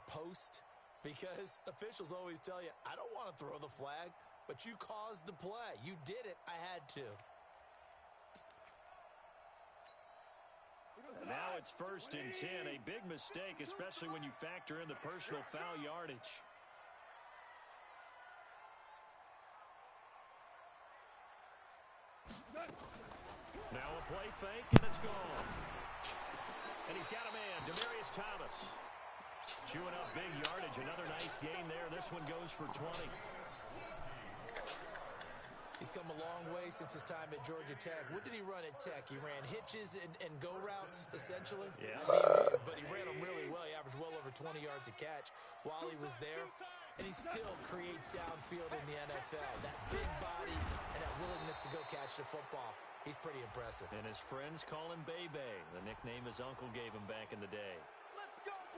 post, because officials always tell you, I don't want to throw the flag, but you caused the play. You did it. I had to. And now it's 1st and 10. A big mistake, especially when you factor in the personal foul yardage. Now a play fake, and it's gone. And he's got a man, Demaryius Thomas. Chewing up big yardage. Another nice gain there. This one goes for 20. He's come a long way since his time at Georgia Tech. What did he run at Tech? He ran hitches and go routes, essentially. Yeah. But he ran them really well. He averaged well over 20 yards a catch while he was there. And he still creates downfield in the NFL. That big body and that willingness to go catch the football. He's pretty impressive. And his friends call him Bebe, the nickname his uncle gave him back in the day.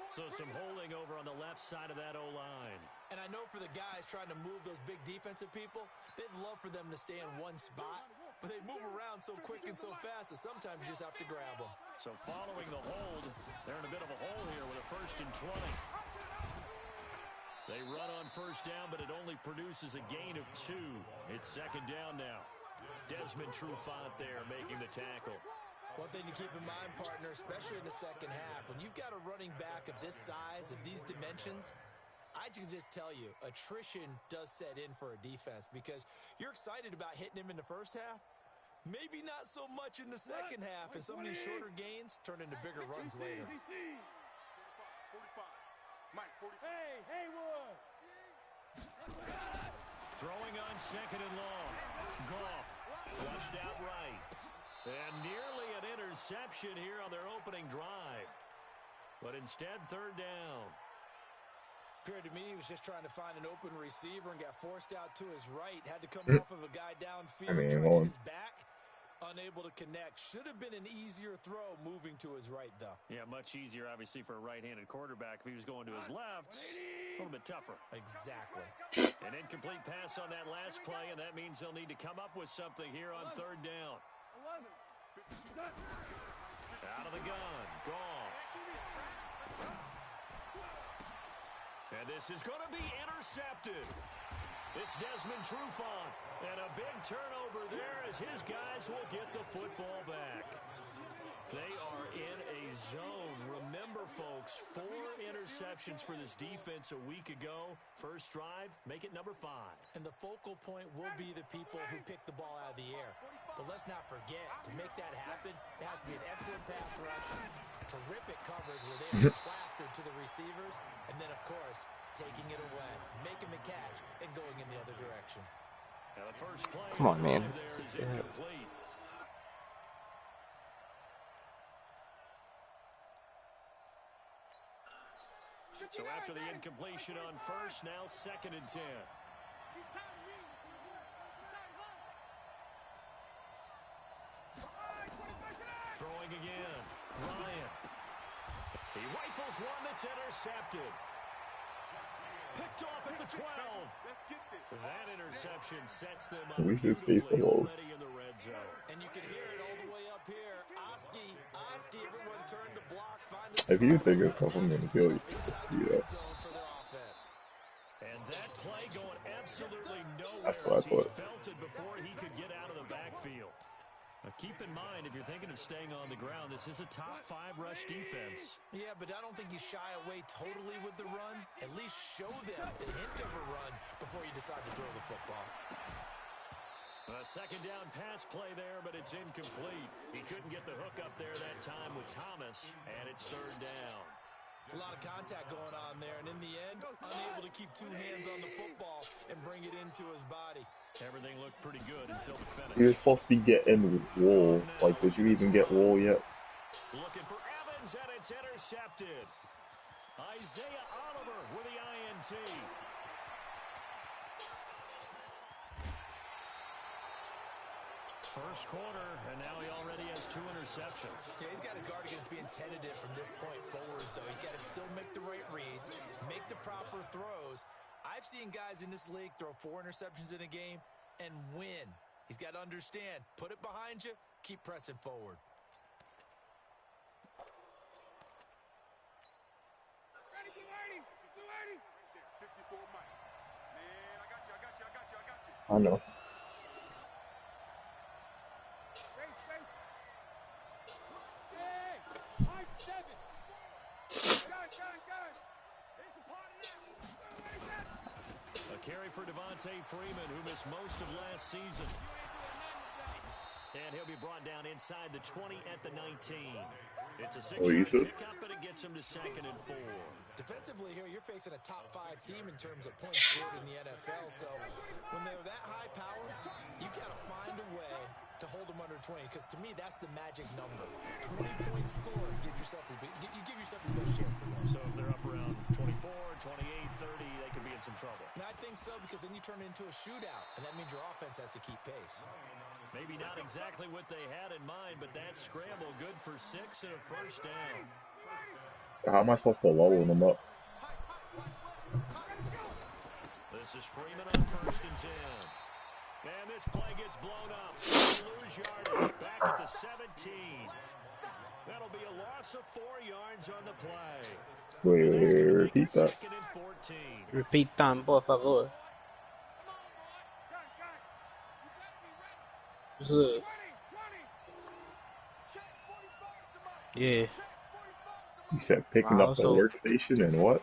So some holding over on the left side of that O-line. And I know for the guys trying to move those big defensive people, they'd love for them to stay in one spot, but they move around so quick and so fast that sometimes you just have to grab them. So following the hold, they're in a bit of a hole here with a 1st and 20. They run on 1st down, but it only produces a gain of 2. It's 2nd down now. Desmond Trufant there making the tackle. One thing to keep in mind, partner, especially in the second half, when you've got a running back of this size, of these dimensions, I can just tell you, attrition does set in for a defense because you're excited about hitting him in the first half, maybe not so much in the second half, and some of these shorter gains turn into bigger runs later. Hey, Wood! Throwing on 2nd and long. Goff flushed out right. And nearly an interception here on their opening drive. But instead, 3rd down. Appeared to me he was just trying to find an open receiver and got forced out to his right. Had to come off of a guy downfield, trying to hit his back. Unable to connect. Should have been an easier throw moving to his right, though. Yeah, much easier, obviously, for a right-handed quarterback. If he was going to his left, a little bit tougher. Exactly. An incomplete pass on that last play, and that means they'll need to come up with something here on 3rd down. Out of the gun. Goff. And this is going to be intercepted. It's Desmond Trufant. And a big turnover there as his guys will get the football back. They are in a zone. Remember, folks, 4 interceptions for this defense a week ago. First drive, make it number 5. And the focal point will be the people who pick the ball out of the air. But let's not forget, to make that happen, it has to be an excellent pass rush, terrific coverage where they are plastered to the receivers, and then, of course, taking it away, making the catch, and going in the other direction. Now the first play Come on, man. there is incomplete. So after the incompletion on 1st, now 2nd and 10. Throwing again. Ryan. He rifles one that's intercepted. Picked off at the 12. That interception sets them up beautifully already in the red zone. And you can hear it all the way up here. Oski, everyone turned to block. If you take a couple minutes, you'll see that. And that play going absolutely nowhere. That's what I thought. He's belted before he could get out of the backfield. Now keep in mind, if you're thinking of staying on the ground, this is a top 5 rush defense. Yeah, but I don't think you shy away totally with the run. At least show them the hint of a run before you decide to throw the football. A 2nd down pass play there, but it's incomplete. He couldn't get the hook up there that time with Thomas, and it's 3rd down. It's a lot of contact going on there, and in the end, unable to keep 2 hands on the football and bring it into his body. Everything looked pretty good until the finish. You're supposed to be getting Wall. Like, did you even get Wall yet? Looking for Evans, and it's intercepted. Isaiah Oliver with the INT. First quarter, and now he already has 2 interceptions. Yeah, he's got to guard against being tentative from this point forward, though. He's got to still make the right reads, make the proper throws. I've seen guys in this league throw 4 interceptions in a game and win. He's got to understand, put it behind you, keep pressing forward. Ready, I know. A carry for Devontae Freeman, who missed most of last season. And he'll be brought down inside the 20 at the 19. It's a 6-yard pickup, but it gets him to 2nd and 4. Defensively here, you're facing a top 5 team in terms of points scored in the NFL. So when they're that high power, you got to find a way to hold them under 20. Because to me, that's the magic number. 20-point score gives yourself you give yourself the best chance to win. So if they're up around 24, 28, 30, they could be in some trouble. And I think so, because then you turn it into a shootout, and that means your offense has to keep pace. Maybe not exactly what they had in mind, but that scramble good for 6 and a first down. How am I supposed to level them up? This is Freeman on 1st and 10. And this play gets blown up. Lose yardage back at the 17. That'll be a loss of 4 yards on the play. Wait, repeat that. 2nd and 14. Repeat that, por favor. Good. Yeah. You said picking up the workstation and what?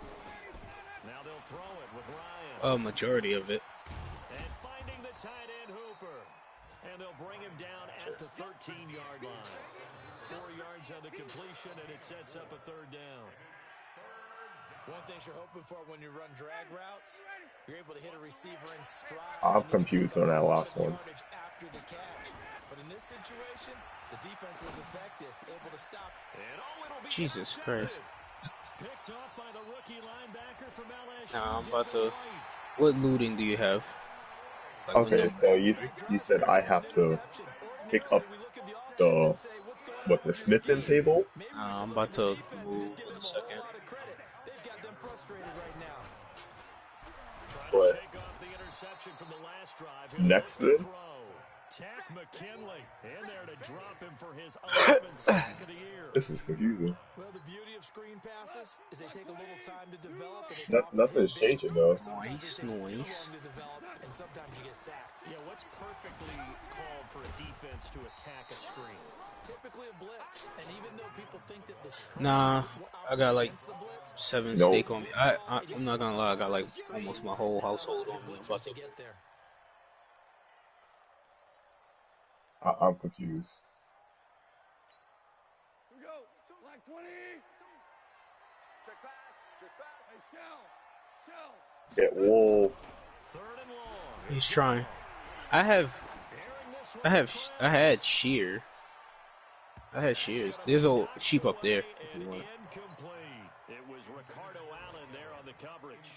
Now they'll throw it with Ryan. A majority of it. And finding the tight end Hooper. And they'll bring him down at the 13-yard line. 4 yards on the completion, and it sets up a 3rd down. One thing you're hoping for when you run drag routes, you're able to hit a receiver in stride. I'm confused on that last one. After the catch. But in this situation, the defense was effective, able to stop. Jesus Christ. Picked off by the rookie linebacker from LSU. Nah, I'm about to. What looting do you have? Like, Okay, so you said I have to pick up the Smithing table? I'm about to move in a second. But next then? Tack McKinley in there to drop him for his 11th sack of the year. This is confusing. Well, the beauty of screen passes is they take a little time to develop. Nothing's changing though. Nice. And sometimes you get sacked. Yeah, what's perfectly called for a defense to attack a screen? Typically a blitz, and even though people think that the screen, Nah, I got like 7 steak on me. I'm not gonna lie, I got like almost my whole household on me. I'm about to get there. I'm confused. Here we go. Like 20. Check pass. Hey, shell. Get Wolf. 3rd and long. He's trying. I had shear. I had shears. There's a sheep up there. If you want. It was Ricardo Allen there on the coverage.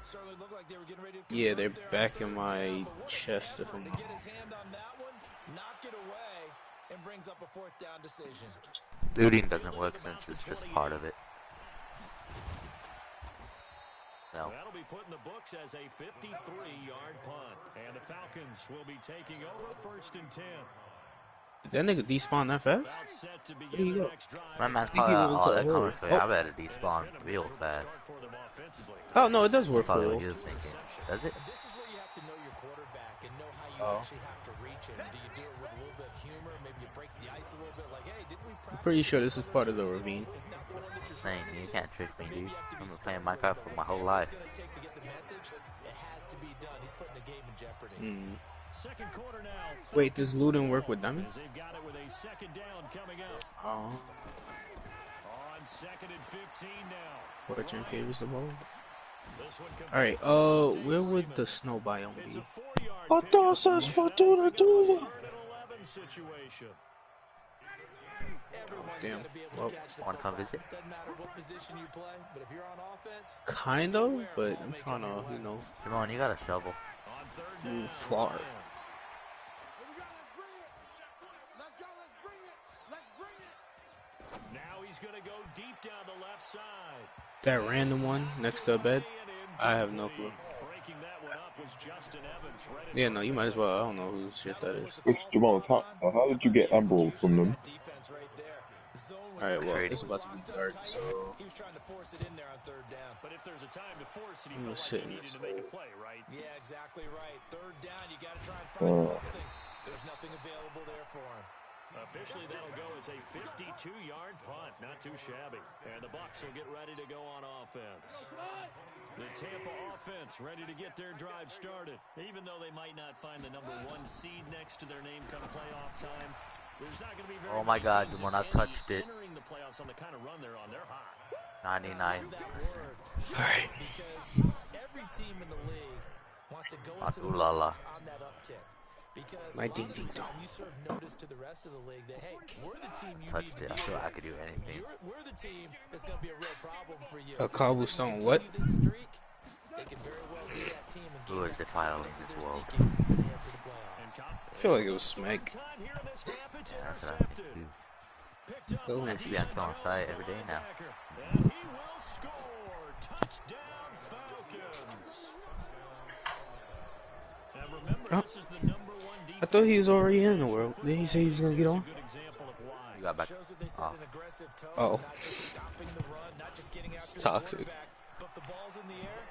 Certainly looked like they were getting ready to. Yeah, they're back in my chest. If I'm. Get his hand on that one, knock it away, and brings up a 4th down decision. Looting doesn't work since it's just part of it. No. That'll be put in the books as a 53-yard punt. And the Falcons will be taking over 1st and 10. Did that nigga despawn that fast? Where do you go? My man's probably all that coming for you. I better despawn real fast. Oh no, it does work Probably for what you. you was thinking. Does it? This is where you have to know your quarterback and know how you actually have to reach him. Do you do it with a little bit of humor? Maybe you break the ice a little bit. Like, hey, didn't we practice? I'm pretty sure this is part of the ravine. Saying you can't trick me, dude. I've been playing Minecraft for my whole life. Second quarter now. Wait, does looting work with diamonds? They've got it with a 2nd down coming up. Oh. On 2nd and 15 now. Fortune favors the ball. This one comes Alright, back to where would Freeman. the snow biome It's be? a 4-yard Entonces, Fortuna Tuva! 3rd and 11 situation. Damn. Well, Want to come visit? Doesn't matter what position you play, but if you're on offense, kind of, but I'm trying to, you know, Simone, you got a shovel. On 3rd down. move far. Here we go. Let's bring it. Let's go. Let's bring it. Let's bring it. Now he's going to go deep down the left side. That random one next to a bed, I have no clue. Breaking that one up was Justin Evans. Right Yeah, no, you might as well. I don't know whose shit that is. Jamal, how did you get emeralds from them? defense right there. Alright, well, it's about to be dark, so he was trying to force it in there on third down. But if there's a time to force it, he I'm gonna felt like sit he in needed this to make a hole. play, right? Yeah, exactly right. Third down, you got to try and find something. There's nothing available there for him. Officially, that'll go as a 52-yard punt. Not too shabby. And the Bucs will get ready to go on offense. The Tampa offense ready to get their drive started. Even though they might not find the number 1 seed next to their name come playoff time, there's not going to be very Oh my many God, teams, when if I touched any, it. entering the playoffs on the kind of run they're on. They're hot. 99%. Alright. Because every team in the league wants to go into the Matulala. playoffs on that uptick. Because My a lot of the ding-ding time dong. you serve notice to the rest of the league that, hey, we're the team you Touched need to it. I deal feel with. I could do anything. We're the team that's going to be a real problem for you. A cobblestone If what? they continue this streak, they can very well be that team and Who gain is the that title in confidence that this they're world? seeking as they head to the playoffs. I feel like it was SMEgg. Time here in this half, it's Yeah, that's what I think intercepted. too. Picked up Cool. by Actually, I'm on site every day now. and he will score. Touchdown, Falcons. And remember, Oh. this is the number 1 defense. I thought he was already in the world. Didn't he say he was gonna get on? Good example of why. You got back. Shows that they set Oh. an aggressive tone, Oh. not just stopping the run, not just getting It's after the toxic. quarterback, but the ball's in the air.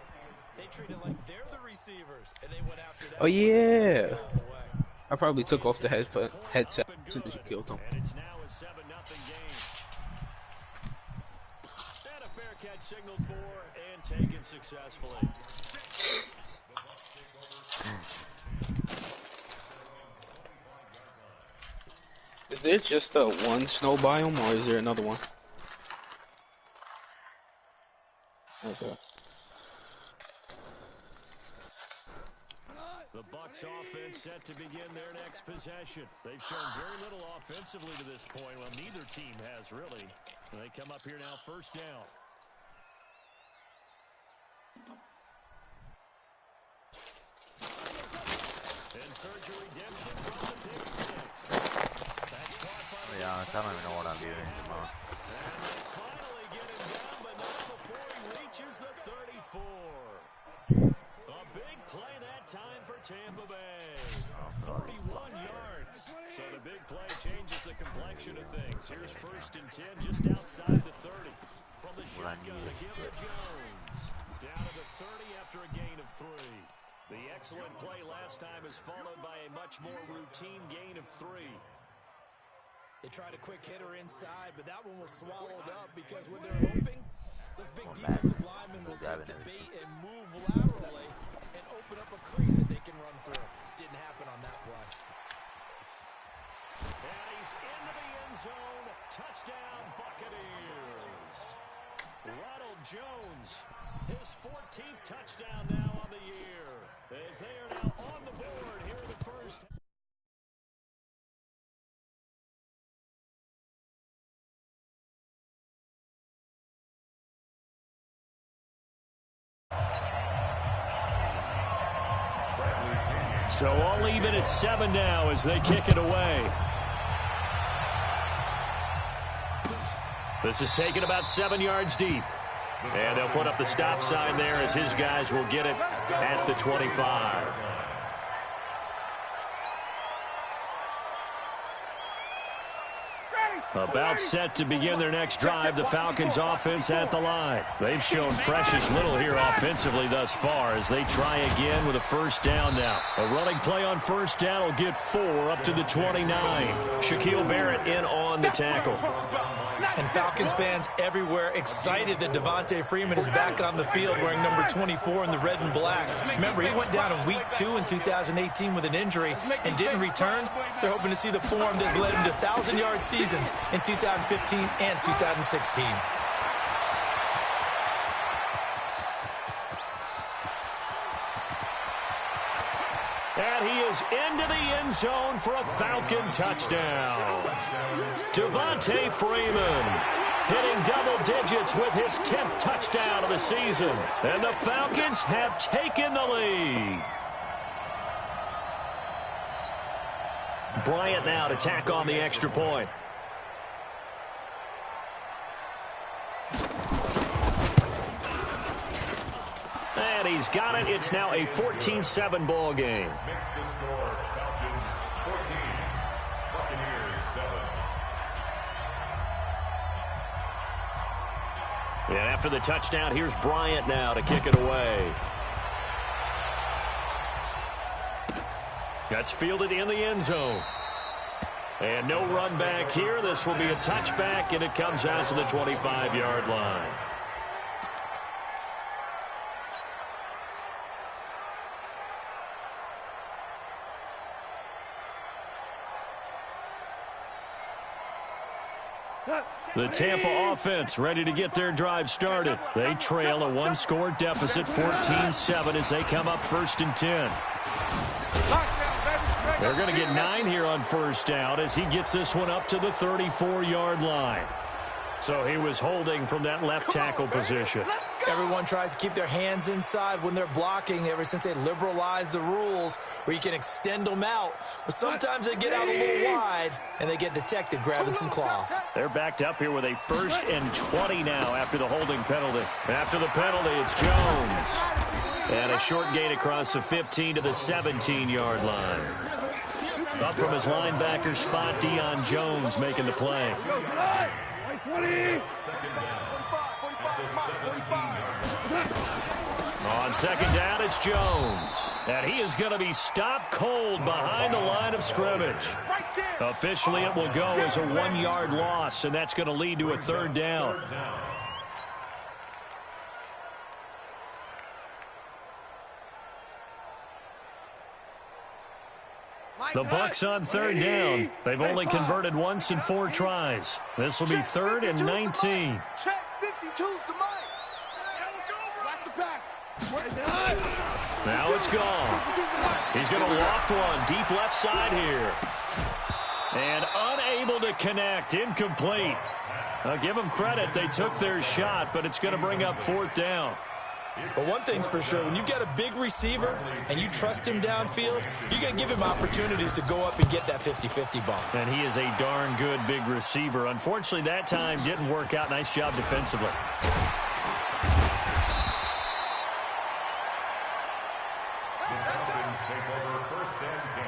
They treat it like they're the receivers, and they went after that. Oh yeah. All the way. I probably took off the headset as soon as you killed him. And it's now a 7-0 game. And a fair catch signaled for and taken successfully. Is there just a one snow biome, or is there another one? Okay. The Bucs offense set to begin their next possession. They've shown very little offensively to this point. Well, neither team has really. And they come up here now, first down. And surgery redemption from the pick six. That's caught by the Yeah, I don't even know what I'm doing anymore. And they finally get him down, but not before he reaches the 34. A big play that time for Tampa Bay. 31 yards. So the big play changes the complexion of things. Here's 1st and 10 just outside the 30. From the shotgun to give to Jones. Down to the 30 after a gain of 3. The excellent play last time is followed by a much more routine gain of 3. They tried a quick hitter inside, but that one was swallowed up because when they're hoping, those big defensive linemen will take the bait and move laterally and open up a crease that they can run through. Didn't happen on that play. And he's into the end zone. Touchdown, Buccaneers. Ronald Jones, his 14th touchdown now on the year. As they are now on the board here in the first. So all even at 7 now as they kick it away. This is taken about 7 yards deep. And they'll put up the stop sign there as his guys will get it at the 25. About set to begin their next drive, the Falcons offense at the line. They've shown precious little here offensively thus far as they try again with a first down now. A running play on first down will get 4 up to the 29. Shaquille Barrett in on the tackle. And Falcons fans everywhere excited that Devontae Freeman is back on the field wearing number 24 in the red and black. Remember, he went down in week 2 in 2018 with an injury and didn't return. They're hoping to see the form that led him to 1,000-yard seasons in 2015 and 2016. And he is into the end zone for a Falcon touchdown. Devontae Freeman hitting double digits with his 10th touchdown of the season. And the Falcons have taken the lead. Bryant now to tack on the extra point. And he's got it. It's now a 14-7 ball game. Makes the score Falcons 14, Buccaneers 7. And after the touchdown, here's Bryant now to kick it away. That's fielded in the end zone. And no run back here. This will be a touchback, and it comes out to the 25-yard line. The Tampa offense ready to get their drive started. They trail a one-score deficit, 14-7, as they come up 1st and 10. They're going to get 9 here on 1st down as he gets this one up to the 34-yard line. So he was holding from that left tackle position. Everyone tries to keep their hands inside when they're blocking ever since they liberalized the rules where you can extend them out. But sometimes they get out a little wide and they get detected grabbing some cloth. They're backed up here with a 1st and 20 now after the holding penalty. After the penalty, it's Jones. And a short gain across the 15 to the 17-yard line. Up from his linebacker spot, Deion Jones making the play. On 2nd down, it's Jones. And he is going to be stopped cold behind the line of scrimmage. Officially, it will go as a 1-yard loss, and that's going to lead to a 3rd down. The Bucs on 3rd down. They've only converted once in 4 tries. This will be 3rd and 19. Check 52's the mic. Watch the pass. Now it's gone. He's going to loft one deep left side here. And unable to connect. Incomplete. I'll give them credit. They took their shot, but it's going to bring up 4th down. But one thing's for sure, when you've got a big receiver and you trust him downfield, you're going to give him opportunities to go up and get that 50-50 ball. And he is a darn good big receiver. Unfortunately, that time didn't work out. Nice job defensively. The Falcons take over 1st and 10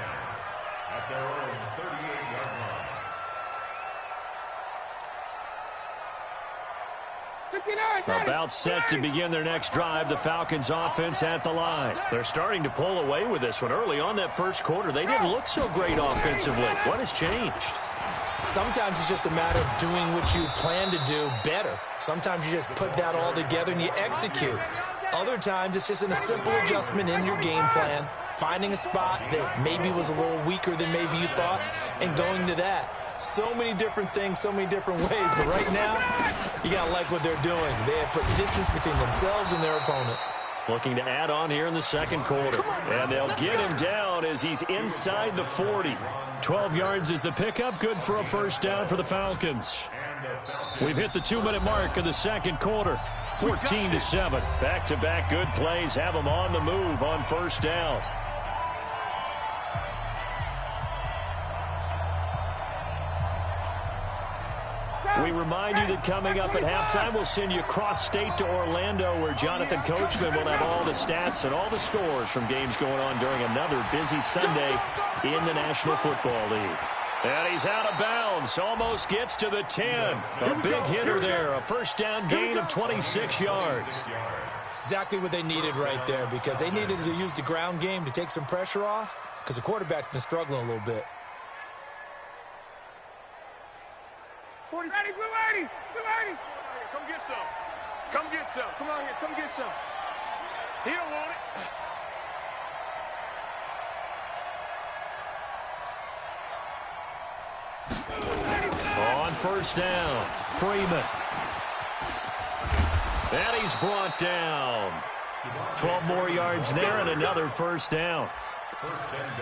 at their own 38-yard line. About set to begin their next drive. The Falcons offense at the line. They're starting to pull away with this one. Early on that 1st quarter, they didn't look so great offensively. What has changed? Sometimes it's just a matter of doing what you plan to do better. Sometimes you just put that all together and you execute. Other times it's just in a simple adjustment in your game plan, finding a spot that maybe was a little weaker than maybe you thought, and going to that. So many different things, so many different ways, but right now, you got to like what they're doing. They have put distance between themselves and their opponent. Looking to add on here in the 2nd quarter. And they'll get him down as he's inside the 40. 12 yards is the pickup. Good for a 1st down for the Falcons. We've hit the 2-minute mark of the 2nd quarter. 14-7. Back-to-back good plays have them on the move on 1st down. We remind you that coming up at halftime, we'll send you cross-state to Orlando, where Jonathan Coachman will have all the stats and all the scores from games going on during another busy Sunday in the National Football League. And he's out of bounds, almost gets to the 10. A big hitter there, a 1st down gain of 26 yards. Exactly what they needed right there, because they needed to use the ground game to take some pressure off, because the quarterback's been struggling a little bit. Ready, Blue 80! Blue 80! Come get some. Come get some. Come on here. Come get some. He don't want it. On 1st down, Freeman. And he's brought down. 12 more yards there and another 1st down.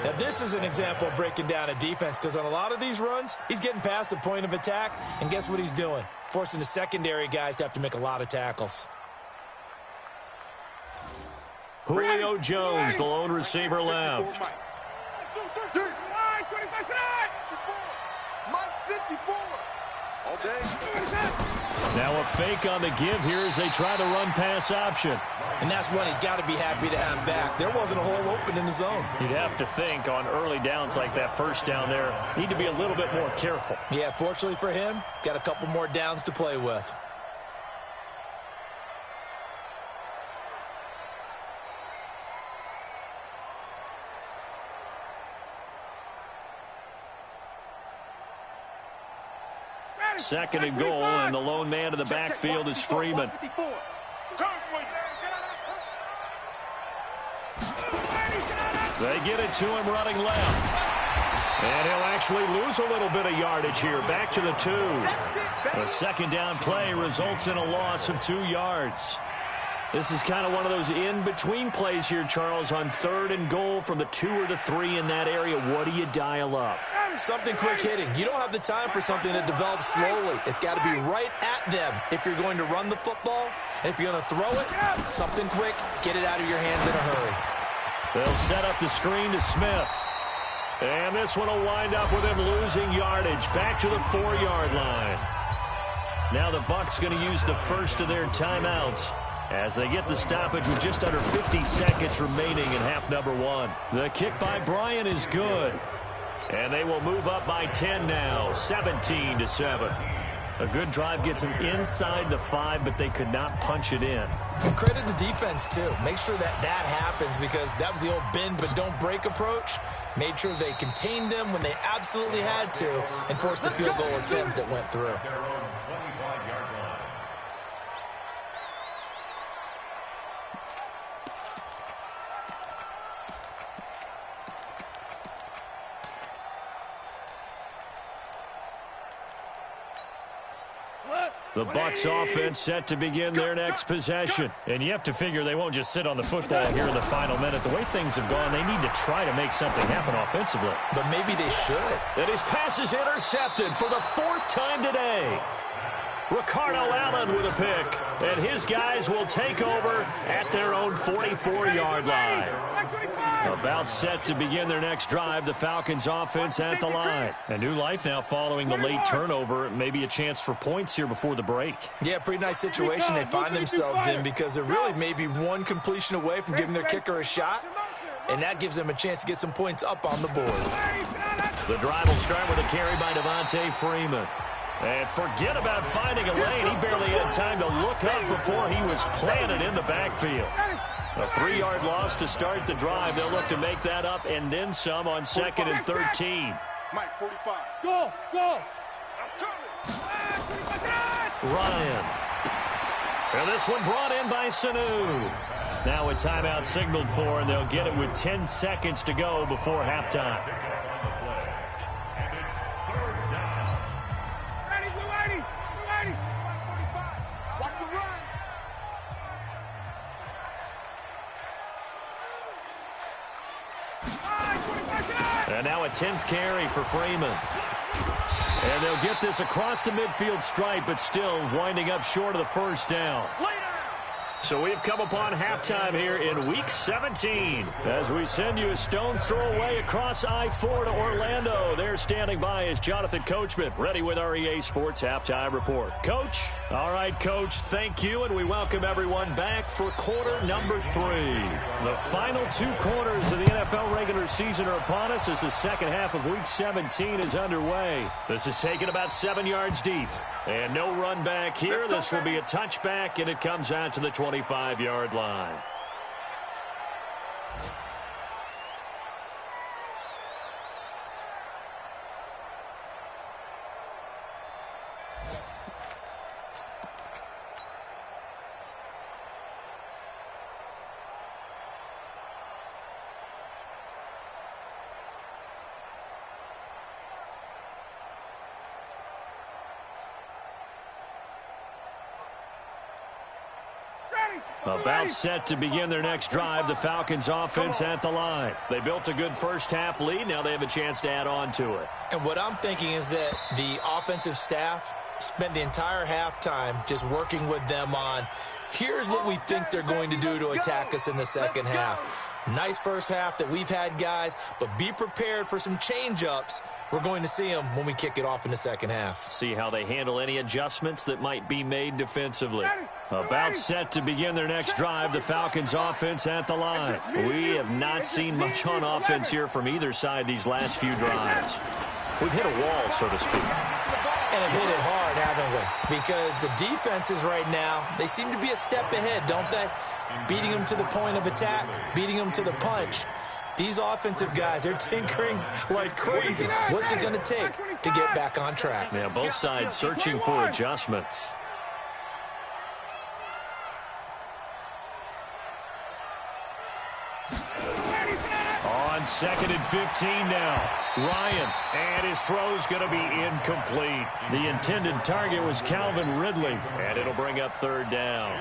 Now, this is an example of breaking down a defense, because on a lot of these runs, he's getting past the point of attack, and guess what he's doing? Forcing the secondary guys to have to make a lot of tackles. Julio Jones, the lone receiver left. Mike 54. All day. Now a fake on the give here as they try the run-pass option. And that's one he's got to be happy to have back. There wasn't a hole open in the zone. You'd have to think on early downs like that 1st down there, need to be a little bit more careful. Yeah, fortunately for him, got a couple more downs to play with. 2nd and goal, and the lone man in the backfield is Freeman. They get it to him running left. And he'll actually lose a little bit of yardage here. Back to the 2. A 2nd down play results in a loss of 2 yards. This is kind of one of those in-between plays here, Charles, on 3rd and goal from the 2 or the 3 in that area. What do you dial up? Something quick hitting. You don't have the time for something that develops slowly. It's got to be right at them if you're going to run the football. And if you're going to throw it, something quick, get it out of your hands in a hurry. They'll set up the screen to Smith. And this one will wind up with him losing yardage back to the 4-yard line. Now the Bucs going to use the first of their timeouts as they get the stoppage with just under 50 seconds remaining in half number 1. The kick by Bryant is good. And they will move up by 10 now, 17-7. A good drive gets them inside the 5, but they could not punch it in. And credit the defense, too. Make sure that happens because that was the old bend but don't break approach. Made sure they contained them when they absolutely had to and forced the field goal attempt that went through. The Bucs offense set to begin their next possession. And you have to figure they won't just sit on the football here in the final minute. The way things have gone, they need to try to make something happen offensively. But maybe they should. And his pass is intercepted for the 4th time today. Ricardo Allen with a pick. And his guys will take over at their own 44-yard line. About set to begin their next drive, the Falcons offense at the line. A new life now following the late turnover. Maybe a chance for points here before the break. Yeah, pretty nice situation they find themselves in because they're really maybe one completion away from giving their kicker a shot. And that gives them a chance to get some points up on the board. The drive will start with a carry by Devontae Freeman. And forget about finding a lane. He barely had time to look up before he was planted in the backfield. A 3-yard loss to start the drive. They'll look to make that up and then some on 2nd and 13. Mike, 45. Go, go. Ryan. And this one brought in by Sanu. Now a timeout signaled for, and they'll get it with 10 seconds to go before halftime. And now a 10th carry for Freeman. And they'll get this across the midfield stripe, but still winding up short of the 1st down. So we've come upon halftime here in Week 17 as we send you a stone's throw away across I-4 to Orlando. There standing by is Jonathan Coachman, ready with our EA Sports Halftime Report. Coach? All right, Coach, thank you, and we welcome everyone back for quarter number 3. The final 2 quarters of the NFL regular season are upon us as the second half of Week 17 is underway. This is taken about 7 yards deep. And no run back here. This will be a touchback, and it comes out to the 25-yard line. About set to begin their next drive, the Falcons offense at the line. They built a good first-half lead. Now they have a chance to add on to it. And what I'm thinking is that the offensive staff spent the entire halftime just working with them on, here's what we think they're going to do to attack us in the second half. Nice first half that we've had, guys, but be prepared for some change-ups. We're going to see them when we kick it off in the second half. See how they handle any adjustments that might be made defensively. About set to begin their next drive, the Falcons offense at the line. We have not seen much on offense here from either side these last few drives. We've hit a wall, so to speak. And have hit it hard, haven't we? Because the defenses right now, they seem to be a step ahead, don't they? Beating them to the point of attack, beating them to the punch. These offensive guys, they're tinkering like crazy. What's it going to take to get back on track? Yeah, both sides searching for adjustments. On 2nd and 15 now. Ryan, and his throw's going to be incomplete. The intended target was Calvin Ridley, and it'll bring up 3rd down.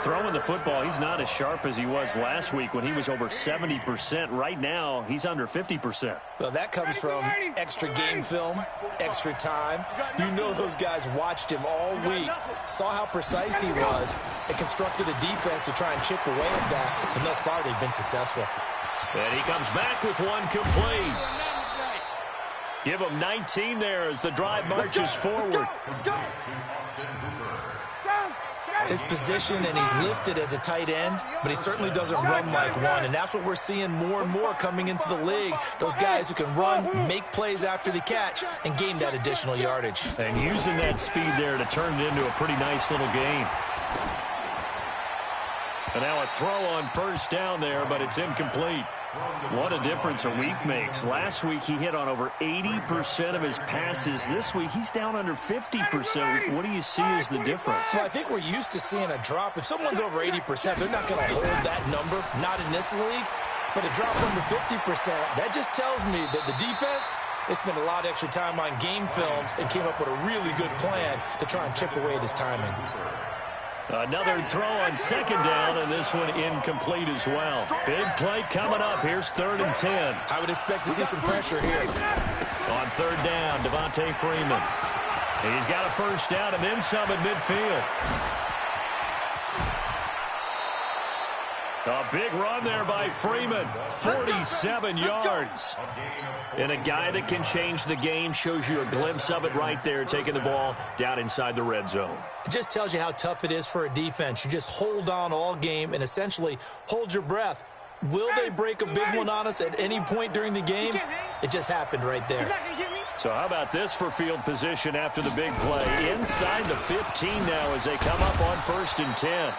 Throwing the football, he's not as sharp as he was last week when he was over 70%. Right now, he's under 50%. Well, that comes from extra game film, extra time. You know those guys watched him all week, saw how precise he was, and constructed a defense to try and chip away at that. And thus far, they've been successful. And he comes back with one complete. Give him 19 there as the drive marches forward. His position, and he's listed as a tight end, but he certainly doesn't run like one, and that's what we're seeing more and more coming into the league. Those guys who can run, make plays after the catch, and gain that additional yardage. And using that speed there to turn it into a pretty nice little game. And now a throw on 1st down there, but it's incomplete. What a difference a week makes. Last week he hit on over 80% of his passes. This week he's down under 50%. What do you see as the difference? Well, I think we're used to seeing a drop. If someone's over 80%, they're not going to hold that number, not in this league. But a drop under 50%, that just tells me that the defense, they spent a lot of extra time on game films and came up with a really good plan to try and chip away at his timing. Another throw on 2nd down, and this one incomplete as well. Big play coming up. Here's 3rd and 10. I would expect to see some pressure here. On 3rd down, Devontae Freeman. He's got a 1st down and then some at midfield. A big run there by Freeman. 47 yards. And a guy that can change the game, shows you a glimpse of it right there, taking the ball down inside the red zone. It just tells you how tough it is for a defense. You just hold on all game and essentially hold your breath. Will they break a big one on us at any point during the game? It just happened right there. So how about this for field position after the big play? Inside the 15 now as they come up on 1st and 10.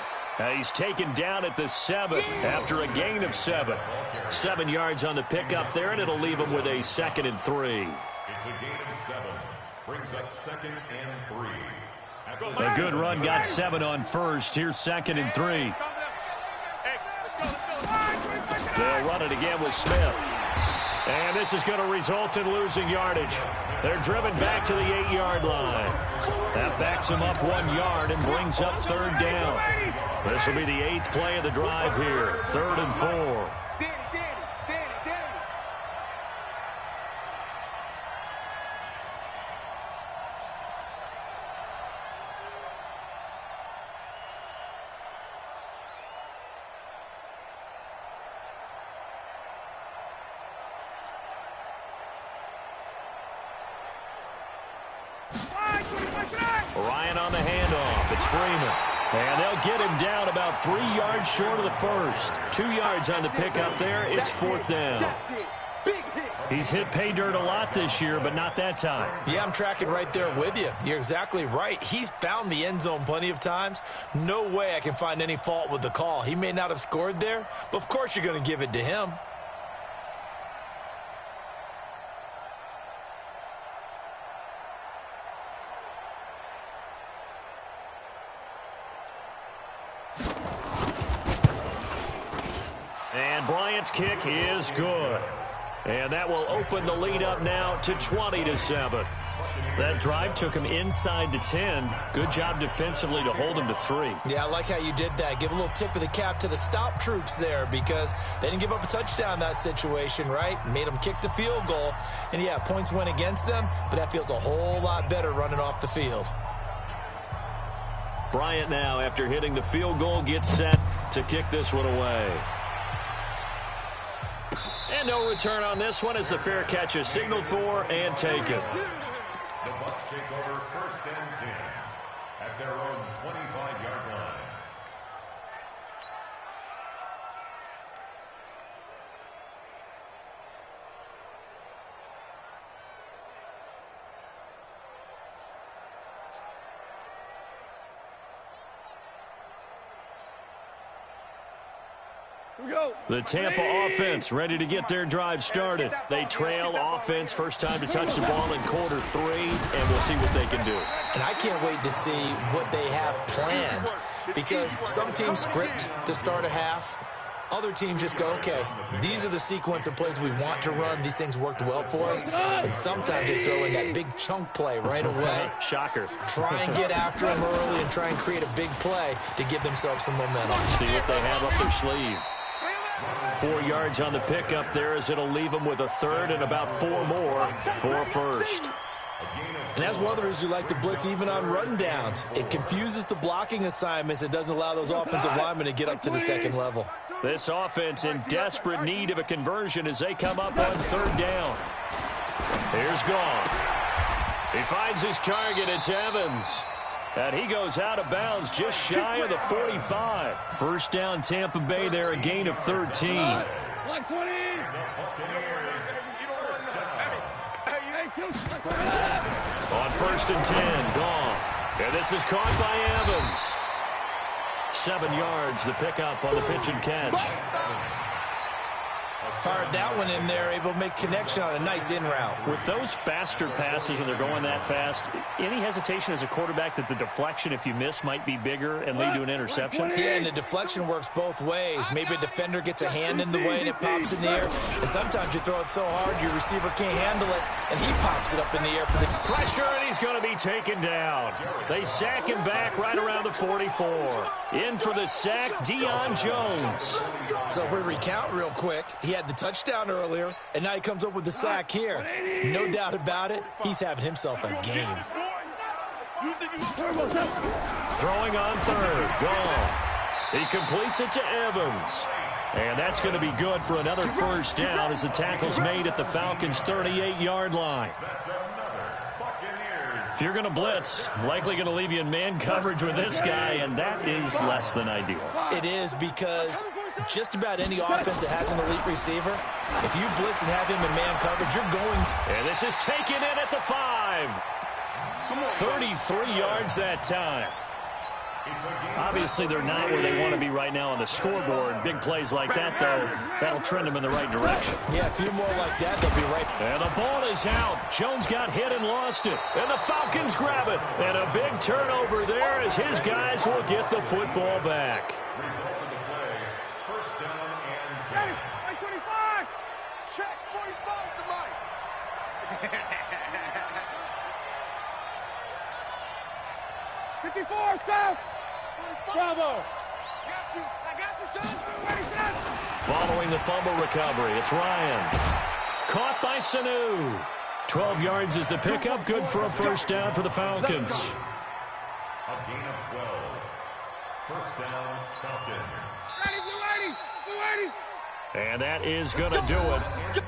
He's taken down at the 7 after a gain of 7. 7 yards on the pickup there, and it'll leave him with a 2nd and 3. It's a gain of 7. Brings up 2nd and 3. A good run got 7 on 1st. Here's 2nd and 3. They'll run it again with Smith. And this is going to result in losing yardage. They're driven back to the 8-yard line. That backs him up 1 yard and brings up 3rd down. This will be the 8th play of the drive here. 3rd and 4. Ryan on the handoff. It's Freeman. And they'll get him down about 3 yards short of the 1st. 2 yards on the pickup there. It's 4th down. He's hit pay dirt a lot this year, but not that time. Yeah, I'm tracking right there with you. You're exactly right. He's found the end zone plenty of times. No way I can find any fault with the call. He may not have scored there, but of course you're going to give it to him. And Bryant's kick is good. And that will open the lead up now to 20-7. That drive took him inside the 10. Good job defensively to hold him to 3. Yeah, I like how you did that. Give a little tip of the cap to the stop troops there because they didn't give up a touchdown in that situation, right? Made them kick the field goal. And, yeah, points went against them, but that feels a whole lot better running off the field. Bryant now, after hitting the field goal, gets set to kick this one away. And no return on this one as the fair catch is signaled for and taken. The Bucs take over 1st and 10 at their own 25-yard line. The Tampa offense ready to get their drive started. They trail offense, first time to touch the ball in quarter 3, and we'll see what they can do. And I can't wait to see what they have planned, because some teams script to start a half. Other teams just go, okay, these are the sequence of plays we want to run. These things worked well for us. And sometimes they throw in that big chunk play right away. Shocker. Try and get after them early and try and create a big play to give themselves some momentum. See what they have up their sleeve. 4 yards on the pickup there, as it'll leave them with a third and about 4 more for first. And that's one of the reasons you like to blitz even on run downs. It confuses the blocking assignments. It doesn't allow those offensive linemen to get up to the second level. This offense in desperate need of a conversion as they come up on third down. Here's Gone. He finds his target. It's Evans. And he goes out of bounds just shy of the 45. First down, Tampa Bay there, a gain of 13. On first and 10, Goff. And this is caught by Evans. 7 yards, the pickup on the pitch and catch. Fired that one in there, able to make connection on a nice in route. With those faster passes when they're going that fast, any hesitation as a quarterback that the deflection, if you miss, might be bigger and lead to an interception? Yeah, and the deflection works both ways. Maybe a defender gets a hand in the way and it pops in the air. And sometimes you throw it so hard your receiver can't handle it, and he pops it up in the air for the pressure, and he's going to be taken down. They sack him back right around the 44. In for the sack, Deion Jones. So if we recount real quick, he had the touchdown earlier, and now he comes up with the sack here. No doubt about it, he's having himself a game. Throwing on third, Goff. He completes it to Evans. And that's going to be good for another first down as the tackle's made at the Falcons' 38-yard line. If you're going to blitz, likely going to leave you in man coverage with this guy, and that is less than ideal. It is, because just about any offense that has an elite receiver, if you blitz and have him in man coverage, you're going to. And this is taken in at the 5. 33 yards that time. Obviously, they're not where they want to be right now on the scoreboard. Big plays like that, though, that'll trend them in the right direction. Yeah, a few more like that, they'll be right. And the ball is out. Jones got hit and lost it. And the Falcons grab it. And a big turnover there as his guys will get the football back. Result of the play, first down and 10. 25. Check 45 to Mike. 54, stop. Bravo. I got you, son. Ready, son. Following the fumble recovery, it's Ryan. Caught by Sanu. 12 yards is the pickup. Good for a first down for the Falcons. A gain of 12. First down, Falcons. Ready, blue 80. Blue 80. And that is going to do it.